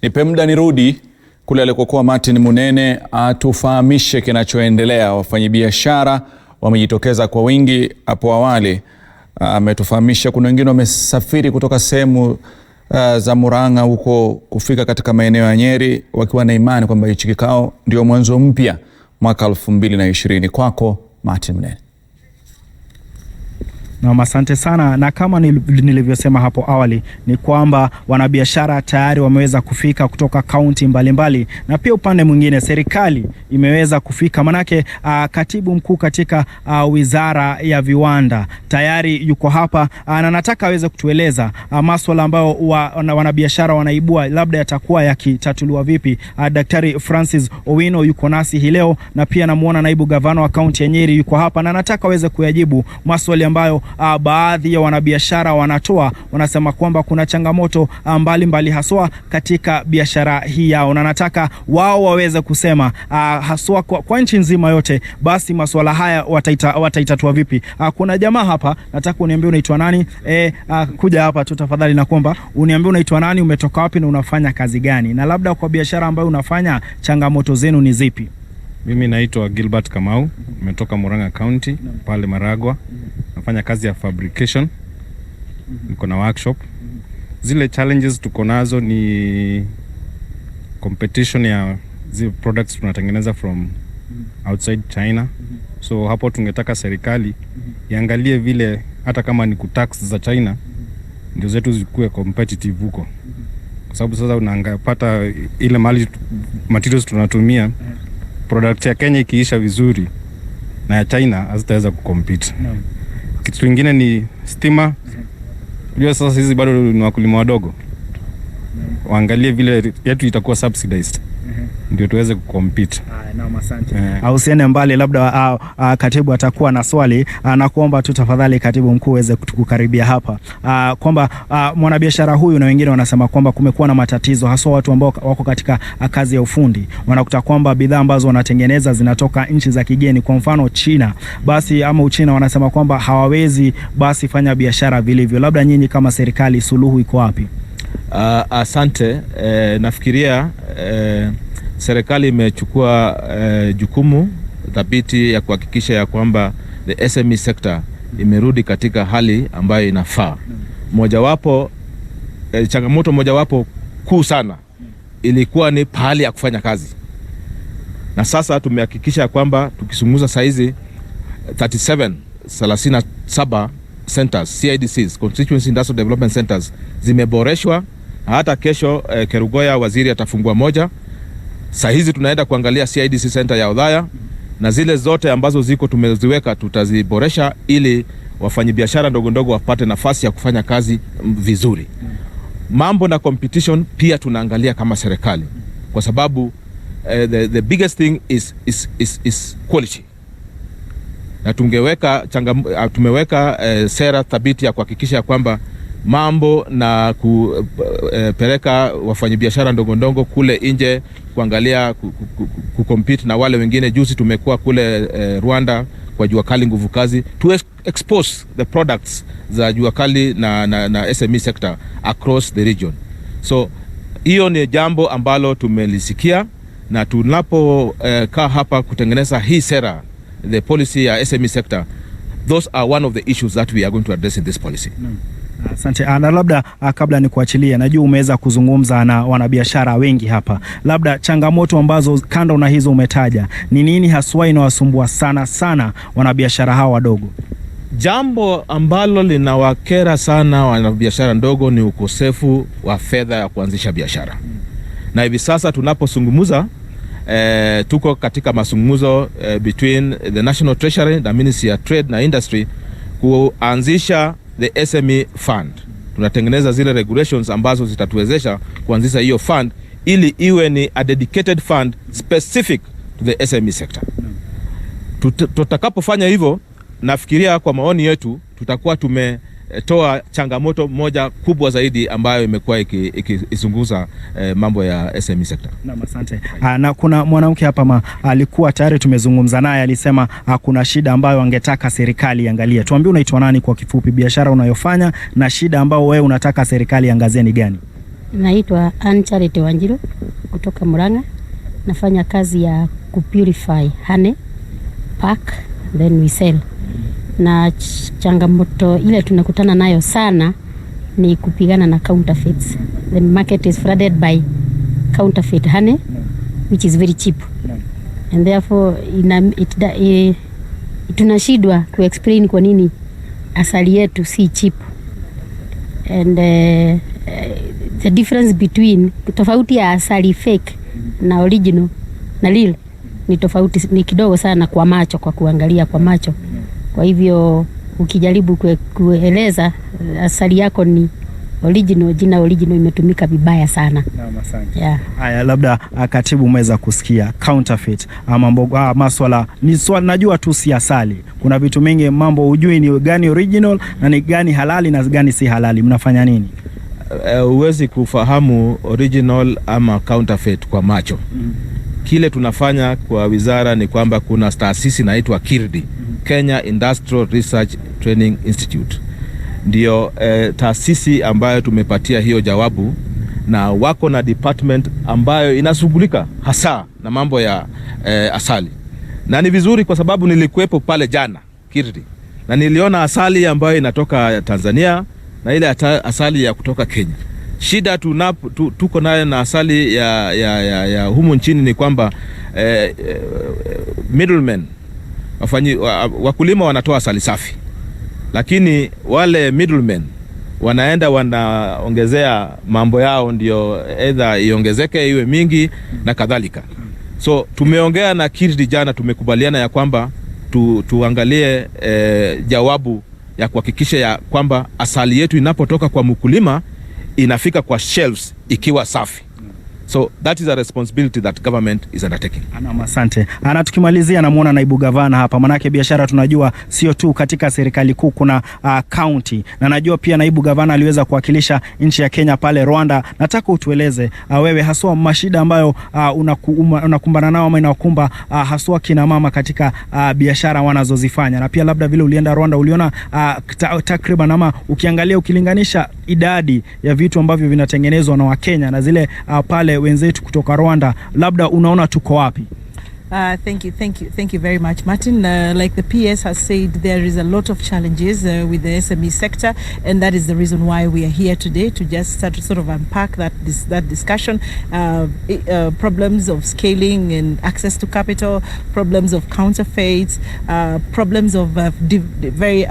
Nipe muda nirudi kule alikokuwa Martin Munene atufahamishe kinachoendelea. Wafanyibiashara wamejitokeza kwa wingi hapo awali. Ametufahamisha kuna wengine wamesafiri kutoka sehemu za Murang'a huko kufika katika maeneo ya Nyeri wakiwa na imani kwamba hichi kikao ndio mwanzo mpya mwaka 2020. Kwako Martin Munene. Na asante sana, na kama nilivyosema hapo awali ni kwamba wanabiashara tayari wameweza kufika kutoka kaunti mbalimbali, na pia upande mwingine serikali imeweza kufika. Manake katibu mkuu katika wizara ya viwanda tayari yuko hapa, na nataka aweze kutueleza masuala ambayo wanabiashara wanaibua labda yatakuwa yakitatuliwa vipi. Daktari Francis Owino yuko nasi hii leo, na pia namuona naibu gavana wa kaunti ya Nyeri yuko hapa, na nataka aweze kuyajibu maswali ambayo baadhi ya wanabiashara wanasema kwamba kuna changamoto mbalimbali haswa katika biashara hii yao, na nataka wao waweze kusema haswa kwa nchi nzima yote, basi masuala haya wataitatua vipi. Kuna jamaa hapa, nataka uniambie unaitwa nani? Kuja hapa tu tafadhali, na kwamba uniambie unaitwa nani, umetoka wapi na unafanya kazi gani, na labda kwa biashara ambayo unafanya changamoto zenu ni zipi? Mimi naitwa Gilbert Kamau, nimetoka Murang'a County pale Maragwa. Nafanya kazi ya fabrication. Niko na workshop. Zile challenges tuko nazo ni competition ya zile products tunatengeneza from outside China. So hapo tungetaka serikali iangalie vile hata kama ni kutax za China ndio zetu zikuwe competitive huko. Kwa sababu sasa unapata ile mali materials tunatumia, product ya Kenya ikiisha vizuri na ya China hazitaweza kucompete. Kitu kingine ni stima. Unajua sasa hizi bado ni wakulima wadogo. Waangalie vile yetu itakuwa subsidized ndio tuweze kucompete. Naam, asante. Usiende mbali, labda katibu atakuwa na swali, na kuomba tu tafadhali katibu mkuu uweze kukaribia hapa. Kwamba mwanabiashara huyu na wengine wanasema kwamba kumekuwa na matatizo haswa watu ambao wako katika kazi ya ufundi. Wanakuta kwamba bidhaa ambazo wanatengeneza zinatoka nchi za kigeni, kwa mfano China. Basi ama Uchina wanasema kwamba hawawezi basi fanya biashara vilivyo. Labda nyinyi kama serikali suluhu iko wapi? Asante. Nafikiria serikali imechukua jukumu dhabiti ya kuhakikisha ya kwamba the SME sector imerudi katika hali ambayo inafaa. Changamoto mojawapo kuu sana ilikuwa ni pahali ya kufanya kazi. Na sasa tumehakikisha kwamba tukizungumza saizi 37 centers, CIDCs, Constituency Industrial Development Centers zimeboreshwa. Hata kesho Kerugoya waziri atafungua moja. Saa hizi tunaenda kuangalia CIDC center ya Idara, na zile zote ambazo ziko tumeziweka tutaziboresha ili wafanyibiashara ndogo ndogo wapate nafasi ya kufanya kazi vizuri. Mambo na competition pia tunaangalia kama serikali, kwa sababu the biggest thing is quality. Na tumeweka sera thabiti ya kuhakikisha kwamba mambo na kupeleka wafanyibiashara ndogo ndogo kule nje kuangalia kucompete na wale wengine. Juzi tumekuwa kule Rwanda kwa jua kali nguvu kazi to expose the products za jua kali na SME sector across the region. So hiyo ni jambo ambalo tumelisikia, na tunapokaa hapa kutengeneza hii sera, the policy ya SME sector, those are one of the issues that we are going to address in this policy. Asante. Na labda kabla ni kuachilia, najua umeweza kuzungumza na wanabiashara wengi hapa, labda changamoto ambazo kando na hizo umetaja ni nini haswa inawasumbua sana wanabiashara hawa wadogo? Jambo ambalo linawakera sana wanabiashara ndogo ni ukosefu wa fedha ya kuanzisha biashara. Na hivi sasa tunapozungumza tuko katika mazungumzo between the National Treasury na Ministry of Trade na Industry kuanzisha the SME fund. Tunatengeneza zile regulations ambazo zitatuwezesha kuanzisha hiyo fund ili iwe ni a dedicated fund specific to the SME sector. Tutakapofanya hivyo, nafikiria kwa maoni yetu tutakuwa tumetoa changamoto moja kubwa zaidi ambayo imekuwa ikizunguza mambo ya SME sector. Naam, asante. Na kuna mwanamke hapa alikuwa tayari tumezungumza naye, alisema kuna shida ambayo angetaka serikali iangalie. Tuambie unaitwa nani kwa kifupi, biashara unayofanya, na shida ambayo wewe unataka serikali iangazie ni gani? Naitwa Charity Wanjiru kutoka Murang'a. Nafanya kazi ya kupurify honey, pack, then we sell. Na changamoto ile tunakutana nayo sana ni kupigana na counterfeits. The market is flooded by counterfeit honey, which is very cheap. And therefore tunashindwa ku-explain kwa nini asali yetu si cheap. And the difference between tofauti ya asali fake na original na real ni tofauti, ni kidogo sana kwa macho, kwa kuangalia kwa macho. Kwa hivyo ukijaribu kueleza asali yako ni original, jina original imetumika vibaya sana. Yeah. Haya, labda katibu, umeweza kusikia counterfeit ama maswala ni swali, najua tu si asali. Kuna vitu mingi mambo hujui ni gani original na ni gani halali na gani si halali. Mnafanya nini? Huwezi kufahamu original ama counterfeit kwa macho. Kile tunafanya kwa wizara ni kwamba kuna taasisi inaitwa KIRDI, Kenya Industrial Research Training Institute. Ndio taasisi ambayo tumepatia hiyo jawabu, na wako na department ambayo inashughulika hasa na mambo ya asali. Na ni vizuri kwa sababu nilikuwepo pale jana KIRDI, na niliona asali ambayo inatoka Tanzania na ile asali ya kutoka Kenya. Shida tuko nayo na asali ya humu nchini ni kwamba middlemen, wakulima wanatoa asali safi, lakini wale middlemen wanaenda wanaongezea mambo yao, ndio either iongezeke iwe mingi na kadhalika. So tumeongea na KIRDI jana, tumekubaliana ya kwamba tuangalie jawabu ya kuhakikisha ya kwamba asali yetu inapotoka kwa mkulima inafika kwa shelves ikiwa safi. So that is a responsibility that government is undertaking. Asante. Tukimalizia, namuona naibu gavana hapa, manake biashara tunajua sio tu katika serikali kuu, kuna kaunti, na najua pia naibu gavana aliweza kuwakilisha nchi ya Kenya pale Rwanda. Nataka utueleze wewe haswa mashida ambayo unakumbana nao ama inawakumba haswa kina mama katika biashara wanazozifanya, na pia labda vile ulienda Rwanda uliona takriban ama ukiangalia ukilinganisha idadi ya vitu ambavyo vinatengenezwa na Wakenya na zile pale wenzetu kutoka Rwanda, labda unaona tuko wapi? Thank you very much, Martin. Like the PS has said, there is a lot of challenges with the SME sector, and that is the reason why we are here today, to just start to sort of unpack that discussion. Problems of scaling and access to capital, problems of counterfeits, problems of very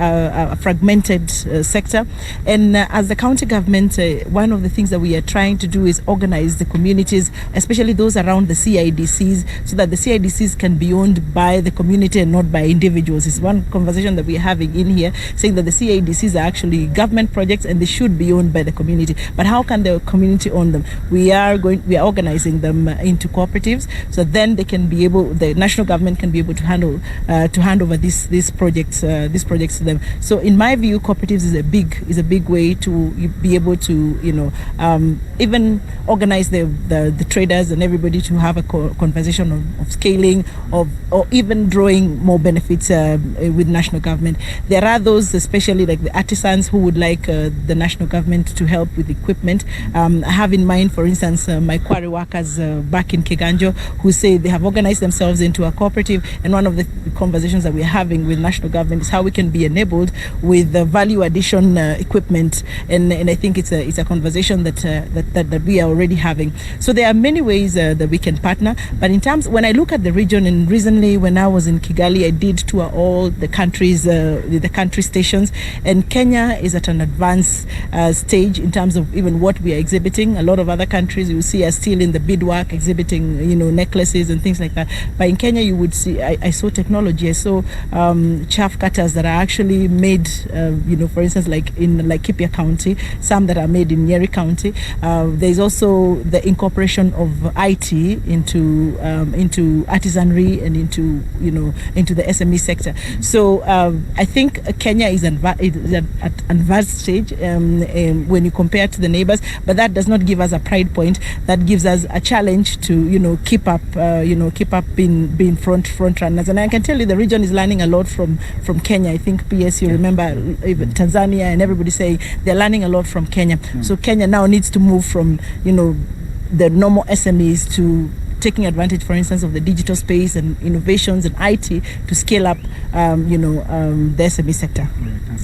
fragmented sector. And as the county government, one of the things that we are trying to do is organize the communities, especially those around the CIDCs, so that the CIDCs can be owned by the community and not by individuals. It's one conversation that we're having in here, saying that the CIDCs are actually government projects and they should be owned by the community. But how can the community own them? We are organizing them into cooperatives, so then they can be able, the national government can be able to hand over these projects to them. So in my view, cooperatives is a big way to be able to even organize the traders and everybody to have a conversation of scaling, or even drawing more benefits with national government. There are those, especially like the artisans, who would like the national government to help with equipment. I have in mind, for instance, my quarry workers back in Kiganjo, who say they have organized themselves into a cooperative, and one of the conversations that we're having with national government is how we can be enabled with value addition equipment, and I think it's a conversation that we are already having. So there are many ways that we can partner, but in terms, when I look at the region, and recently when I was in Kigali, I did tour all the countries, the country stations, and Kenya is at an advanced stage in terms of even what we are exhibiting. A lot of other countries you see are still in the beadwork, exhibiting necklaces and things like that. But in Kenya, you would see, I saw technology. I saw chaff cutters that are actually made, for instance, like in Laikipia County, some that are made in Nyeri County. There's also the incorporation of IT into artisanry and into the SME sector. So I think Kenya is at an advanced stage when you compare to the neighbors, but that does not give us a pride point. That gives us a challenge to keep up being front runners. And I can tell you the region is learning a lot from Kenya. I think PS, you remember even Tanzania and everybody saying they're learning a lot from Kenya. So Kenya now needs to move from the normal SMEs to taking advantage, for instance, of the digital space and innovations and IT to scale up, the SME sector.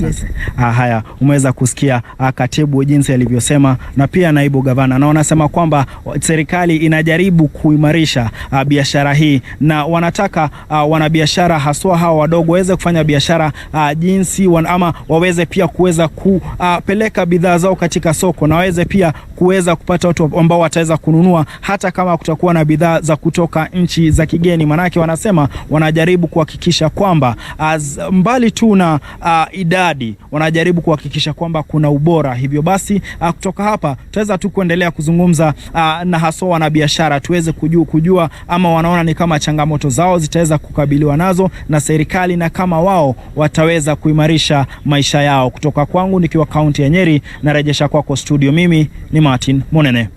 Yes. Haya, umeweza kusikia katibu jinsi alivyosema na pia naibu gavana, na wanasema kwamba serikali inajaribu kuimarisha biashara hii na wanataka wanabiashara haswa hawa wadogo waweze kufanya biashara jinsi ama waweze pia kuweza kupeleka bidhaa zao katika soko na waweze pia kuweza kupata watu ambao wataweza kununua hata kama kutakuwa na bidhaa za kutoka nchi za kigeni. Manake wanasema wanajaribu kuhakikisha kwamba mbali tu na idadi, wanajaribu kuhakikisha kwamba kuna ubora. Hivyo basi kutoka hapa tutaweza tu kuendelea kuzungumza na haswa wanabiashara tuweze kujua ama wanaona ni kama changamoto zao zitaweza kukabiliwa nazo na serikali na kama wao wataweza kuimarisha maisha yao. Kutoka kwangu nikiwa kaunti ya Nyeri, narejesha kwako studio. Mimi ni Martin Munene.